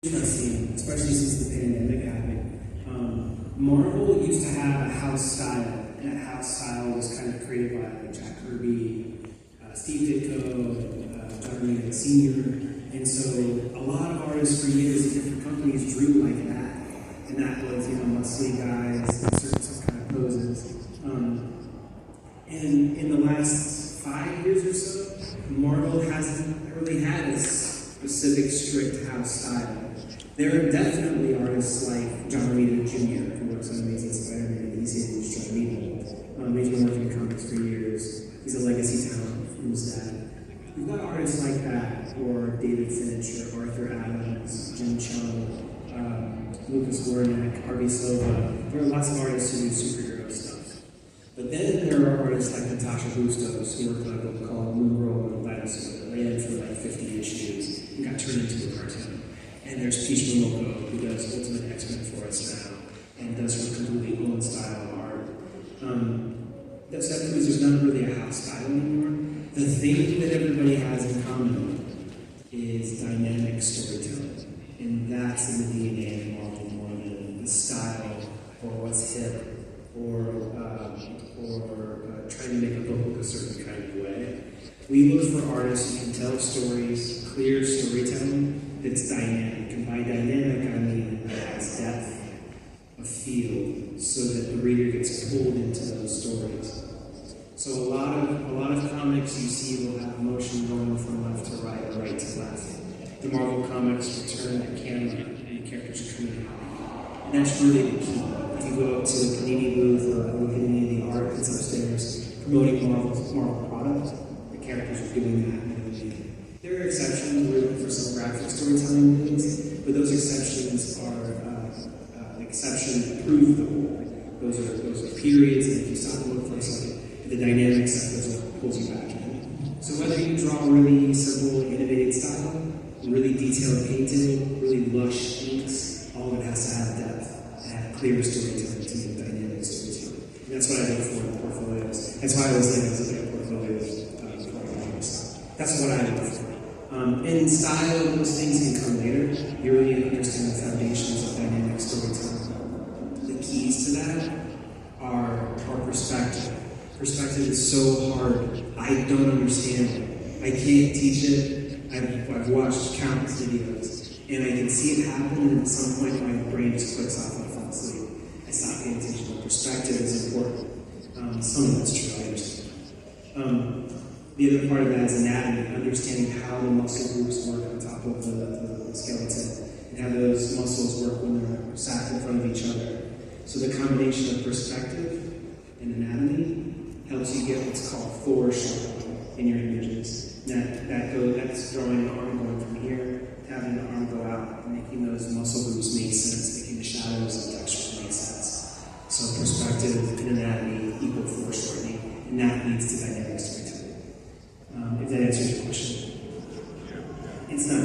Interesting, especially since the pandemic happened. Marvel used to have a house style, and that house style was kind of created by like Jack Kirby, Steve Ditko, and John Romita Sr. And so a lot of artists for years in different companies drew like that. And that was, muscly guys, some kind of poses. And in the last 5 years or so, Marvel hasn't really had a specific strict house style. There are definitely artists like John Romita Jr., who works on Amazing Spider-Man, and he's here in John Romita. He's been working in comics for years. He's a legacy talent from his dad. We've got artists like that, or David Fincher, Arthur Adams, Jim Chung, Lucas Wernick, R.B. Silva. There are lots of artists who do superhero stuff. But then there are artists like Natasha Bustos, who worked on a book called Moon Girl and Dinosaur that ran for like 50 issues and got turned into a cartoon. And there's Peach Momoko, who does Ultimate X-Men for us now, and does her completely own style of art. That said, because there's not really a house style anymore, the thing that everybody has in common is dynamic storytelling. And that's in the DNA of Marvel more than the style, or what's hip, or trying to make a book look a certain kind of way. We look for artists who can tell stories, clear storytelling, that's dynamic. And by dynamic, I mean that has depth, a feel, so that the reader gets pulled into those stories. So a lot of comics you see will have motion going from left to right or right to left. The Marvel comics will turn the camera and the characters are coming out. And that's really the key. If you go up to a Panini booth or look at any of the art that's upstairs promoting Marvel products, the characters are doing that. There are exceptions. We're looking for some graphic storytelling things, but those exceptions are exceptions that prove the rule. Those are periods, and if you stop and look for a second, the dynamic stuff is what pulls you back in. So whether you draw really simple, innovative style, really detailed painting, really lush inks, all of it has to have depth and have clear storytelling to make dynamic storytelling. And that's what I look for in portfolios. That's why I always look at portfolios for comics. That's what I look for. In style, those things can come later. You really understand the foundations of dynamic storytelling. The keys to that are perspective. Perspective is so hard. I don't understand it. I can't teach it. I've watched countless videos, and I can see it happen, and at some point my brain just clicks off and I fall asleep. I stop paying attention. But perspective is important. Some of that's true, I understand. The other part of that is anatomy, understanding how the muscle groups work on top of the skeleton, and how those muscles work when they're stacked in front of each other. So the combination of perspective and anatomy helps you get what's called foreshadowing in your images. That's drawing the arm going from here, having the arm go out, and making those muscle groups make sense, making the shadows and textures make sense. So perspective and anatomy equal foreshortening, and that leads to dynamic storytelling. If that answers your question. It's not